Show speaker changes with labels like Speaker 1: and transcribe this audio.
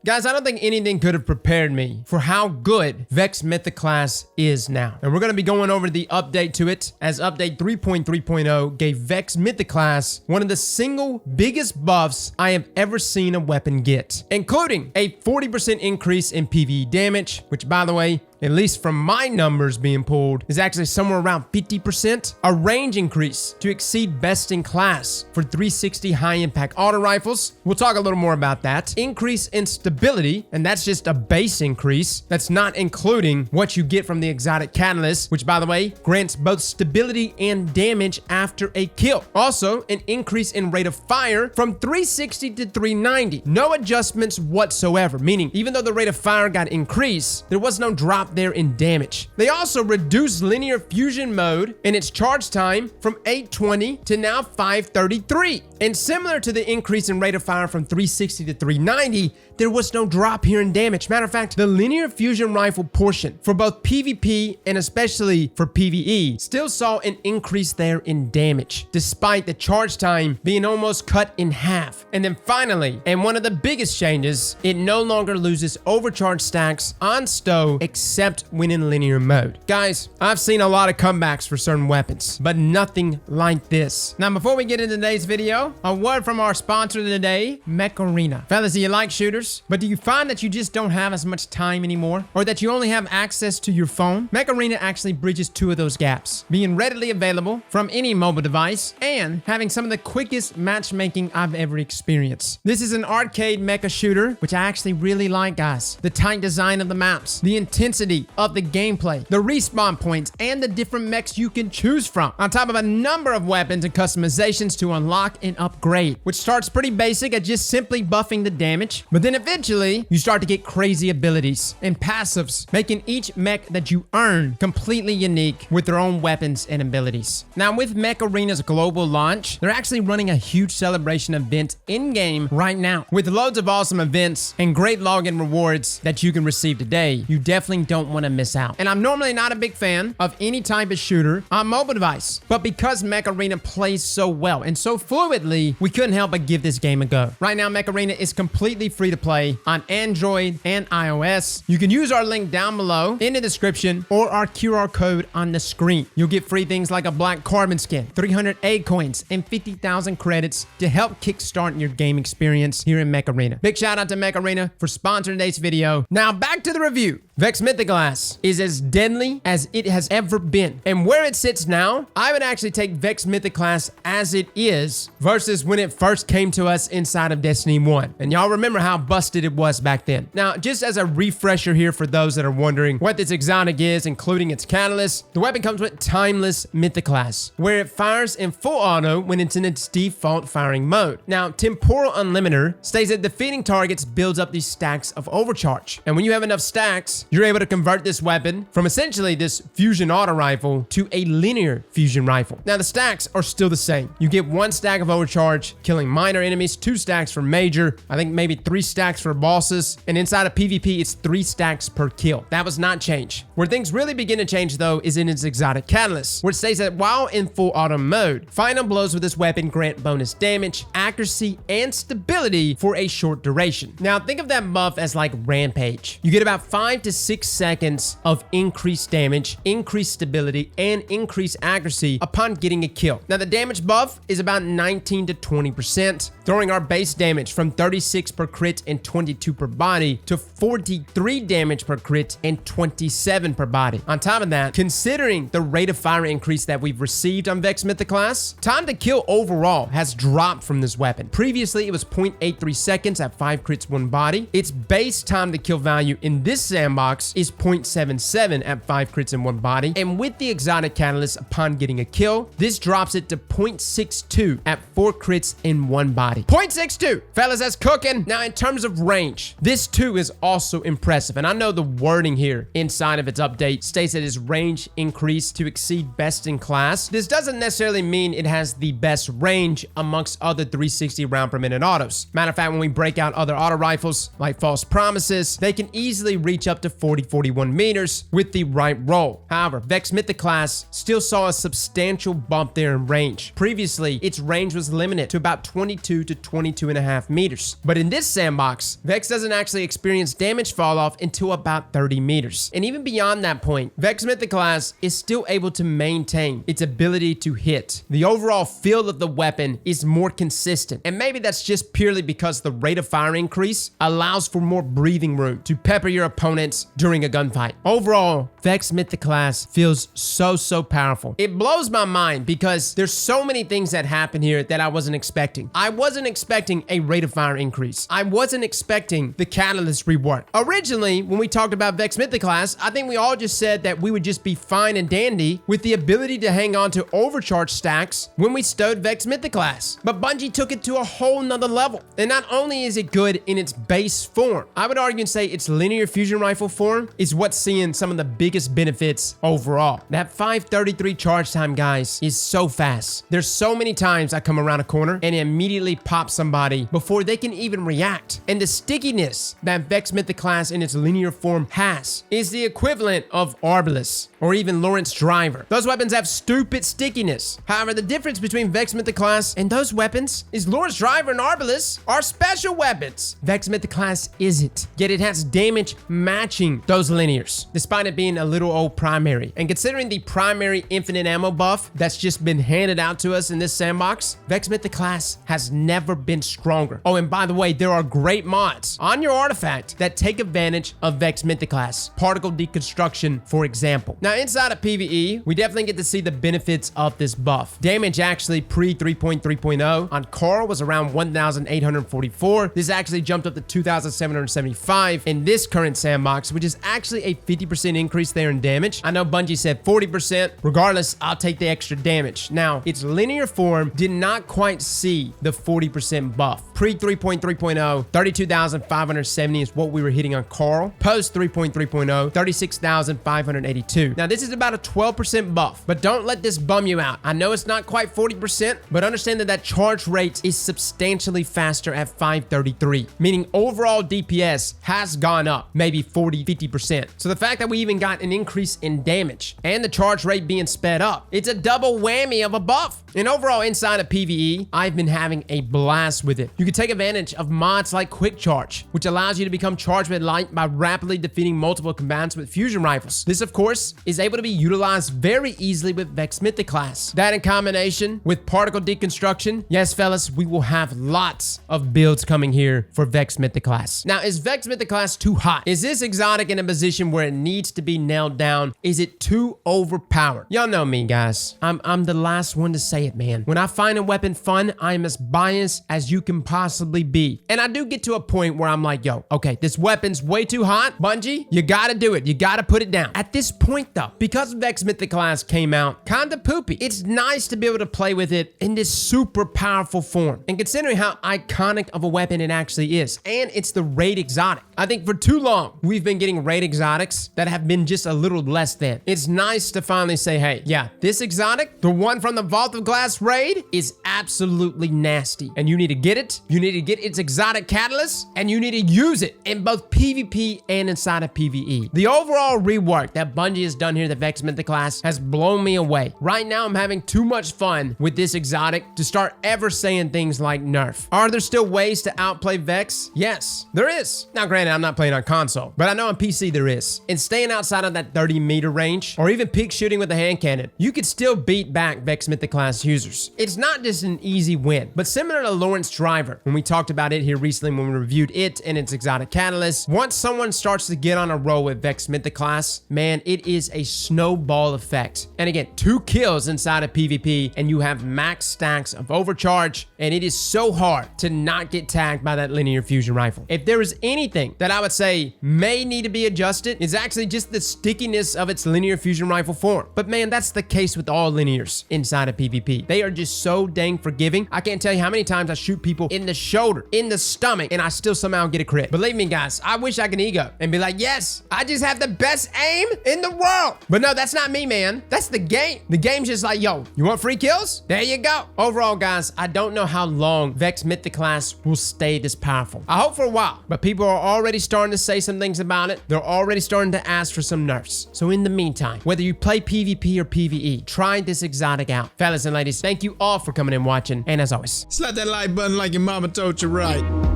Speaker 1: Guys, I don't think anything could have prepared me for how good Vex Mythoclast is now. And we're going to be going over the update to it, as update 3.3.0 gave Vex Mythoclast one of the single biggest buffs I have ever seen a weapon get, including a 40% increase in PvE damage, which, by the way, at least from my numbers being pulled, is actually somewhere around 50%. A range increase to exceed best in class for 360 high impact auto rifles. We'll talk a little more about that. Increase in stability, and that's just a base increase. That's not including what you get from the exotic catalyst, which, by the way, grants both stability and damage after a kill. Also, an increase in rate of fire from 360 to 390. No adjustments whatsoever, meaning even though the rate of fire got increased, there was no drop there in damage. They also reduced linear fusion mode and its charge time from 820 to now 533. And similar to the increase in rate of fire from 360 to 390, there was no drop here in damage. Matter of fact, the linear fusion rifle portion for both PvP and especially for PvE still saw an increase there in damage, despite the charge time being almost cut in half. And then finally, and one of the biggest changes, it no longer loses overcharge stacks on stow except when in linear mode. Guys, I've seen a lot of comebacks for certain weapons, but nothing like this. Now, before we get into today's video, a word from our sponsor today, Mech Arena. Fellas, do you like shooters? But do you find that you just don't have as much time anymore? Or that you only have access to your phone? Mech Arena actually bridges two of those gaps, being readily available from any mobile device and having some of the quickest matchmaking I've ever experienced. This is an arcade mecha shooter, which I actually really like, guys. The tight design of the maps, the intensity of the gameplay, the respawn points, and the different mechs you can choose from, on top of a number of weapons and customizations to unlock and upgrade, which starts pretty basic at just simply buffing the damage, but then eventually you start to get crazy abilities and passives, making each mech that you earn completely unique with their own weapons and abilities. Now, with Mech Arena's global launch, they're actually running a huge celebration event in-game right now, with loads of awesome events and great login rewards that you can receive today. You definitely don't want to miss out. And I'm normally not a big fan of any type of shooter on mobile device, but because Mech Arena plays so well and so fluidly, we couldn't help but give this game a go. Right now, Mech Arena is completely free to play on Android and iOS. You can use our link down below in the description or our QR code on the screen. You'll get free things like a black carbon skin, 300 A coins, and 50,000 credits to help kickstart your game experience here in Mech Arena. Big shout out to Mech Arena for sponsoring today's video. Now back to the review. Vex Mythoclast is as deadly as it has ever been. And where it sits now, I would actually take Vex Mythoclast as it is versus when it first came to us inside of Destiny 1. And y'all remember how busted it was back then. Now, just as a refresher here for those that are wondering what this exotic is, including its catalyst, the weapon comes with Timeless Mythoclast, where it fires in full auto when it's in its default firing mode. Now, Temporal Unlimiter states that defeating targets builds up these stacks of overcharge. And when you have enough stacks, you're able to convert this weapon from essentially this fusion auto rifle to a linear fusion rifle. Now, the stacks are still the same. You get 1 stack of overcharge, killing minor enemies, 2 stacks for major, I think maybe 3 stacks for bosses, and inside of PvP, it's 3 stacks per kill. That was not changed. Where things really begin to change, though, is in its exotic catalyst, where it states that while in full auto mode, final blows with this weapon grant bonus damage, accuracy, and stability for a short duration. Now, think of that buff as like Rampage. You get about 5 to 6 seconds of increased damage, increased stability, and increased accuracy upon getting a kill. Now, the damage buff is about 19 to 20%, throwing our base damage from 36 per crit and 22 per body to 43 damage per crit and 27 per body. On top of that, considering the rate of fire increase that we've received on Vex Mythoclast, time to kill overall has dropped from this weapon. Previously, it was 0.83 seconds at 5 crits 1 body. Its base time to kill value in this sandbox is 0.77 at 5 crits in 1 body, and with the exotic catalyst upon getting a kill, this drops it to 0.62 at 4 crits in 1 body. 0.62! Fellas, that's cooking! Now, in terms of range, this too is also impressive, and I know the wording here inside of its update states that its range increased to exceed best in class. This doesn't necessarily mean it has the best range amongst other 360 round per minute autos. Matter of fact, when we break out other auto rifles like False Promises, they can easily reach up to 40-41 meters with the right roll. However, Vex Mythoclast still saw a substantial bump there in range. Previously, its range was limited to about 22 to 22.5 meters. But in this sandbox, sandbox, Vex doesn't actually experience damage fall off until about 30 meters. And even beyond that point, Vex Mythoclast is still able to maintain its ability to hit. The overall feel of the weapon is more consistent, and maybe that's just purely because the rate of fire increase allows for more breathing room to pepper your opponents during a gunfight. Overall, Vex Mythoclast feels so powerful. It blows my mind because there's so many things that happen here that I wasn't expecting. I wasn't expecting a rate of fire increase. I wasn't expecting the catalyst rework. Originally, when we talked about Vex Mythoclast, I think we all just said that we would just be fine and dandy with the ability to hang on to overcharge stacks when we stowed Vex Mythoclast. But Bungie took it to a whole nother level. And not only is it good in its base form, I would argue and say its linear fusion rifle form is what's seeing some of the biggest benefits overall. That 533 charge time, guys, is so fast. There's so many times I come around a corner and immediately pop somebody before they can even react. And the stickiness that Vex Mythoclast in its linear form has is the equivalent of Arbalest or even Lawrence Driver. Those weapons have stupid stickiness. However, the difference between Vex Mythoclast and those weapons is Lawrence Driver and Arbalest are special weapons. Vex Mythoclast isn't, yet it has damage matching those linears, despite it being a little old primary. And considering the primary infinite ammo buff that's just been handed out to us in this sandbox, Vex Mythoclast has never been stronger. Oh, and by the way, there are great mods on your artifact that take advantage of Vex Mythoclast. Particle deconstruction, for example. Now, inside of PvE, we definitely get to see the benefits of this buff. Damage actually pre 3.3.0 on Carl was around 1,844. This actually jumped up to 2,775 in this current sandbox, which is actually a 50% increase there in damage. I know Bungie said 40%. Regardless, I'll take the extra damage. Now, its linear form did not quite see the 40% buff. Pre 3.3.0, 32,570 is what we were hitting on Carl. Post 3.3.0, 36,582. Now, this is about a 12% buff, but don't let this bum you out. I know it's not quite 40%, but understand that that charge rate is substantially faster at 533, meaning overall DPS has gone up maybe 40-50%. So the fact that we even got an increase in damage and the charge rate being sped up, it's a double whammy of a buff. And overall, inside of PvE, I've been having a blast with it. You can take advantage of mods like Quick Charge, which allows you to become charged with light by rapidly defeating multiple combatants with fusion rifles. This, of course, is able to be utilized very easily with Vex Mythoclast. That in combination with particle deconstruction, yes, fellas, we will have lots of builds coming here for Vex Mythoclast. Now, is Vex Mythoclast too hot? Is this exotic in a position where it needs to be nailed down? Is it too overpowered? Y'all know me, guys. I'm the last one to say it, man. When I find a weapon fun, I am as biased as you can possibly be. And I do get to a point where I'm like, yo, okay, this weapon's way too hot. Bungie, you gotta do it. You gotta put it down. At this point, though, because Vex Mythoclast came out kinda poopy, it's nice to be able to play with it in this super powerful form. And considering how iconic of a weapon it actually is, and it's the raid exotic. I think for too long, we've been getting raid exotics that have been just a little less than. It's nice to finally say, hey, yeah, this exotic, the one from the Vault of Glass raid, is absolutely nasty. And you need to get it, you need to get its exotic catalyst, and you need to use it in both PvP and inside of PvE. The overall rework that Bungie has done here, the Vex Mythoclast, has blown me away. Right now, I'm having too much fun with this exotic to start ever saying things like nerf. Are there still ways to outplay Vex? Yes, there is. Now, granted, I'm not playing on console, but I know on PC there is. And staying outside of that 30-meter range, or even peek shooting with a hand cannon, you could still beat back Vex Mythoclast users. It's not just an easy win, but similar to Lawrence Driver, when we talked about it here recently when we reviewed it and its exotic catalyst, once someone starts to get on a roll with Vex Mythoclast, man, it is a snowball effect. And again, 2 kills inside of PvP, and you have max stacks of overcharge, and it is so hard to not get tagged by that linear fusion rifle. If there is anything that I would say may need to be adjusted, it's actually just the stickiness of its linear fusion rifle form. But man, that's the case with all linears inside of PvP. They are just so dang forgiving. I can't tell you how many times I shoot people in the shoulder, in the stomach, and I still somehow get a crit. Believe me, guys, I wish I could ego and be like, yes, I just have the best aim in the world. But no, that's not me, man. That's the game. The game's just like, yo, you want free kills? There you go. Overall, guys, I don't know how long Vex Mythoclast will stay this powerful. I hope for a while, but people are already starting to say some things about it. They're already starting to ask for some nerfs. So in the meantime, whether you play PvP or PvE, try this exotic out. Fellas and ladies, thank you all for coming and watching. And as always,
Speaker 2: slap that like button like your mama told you right.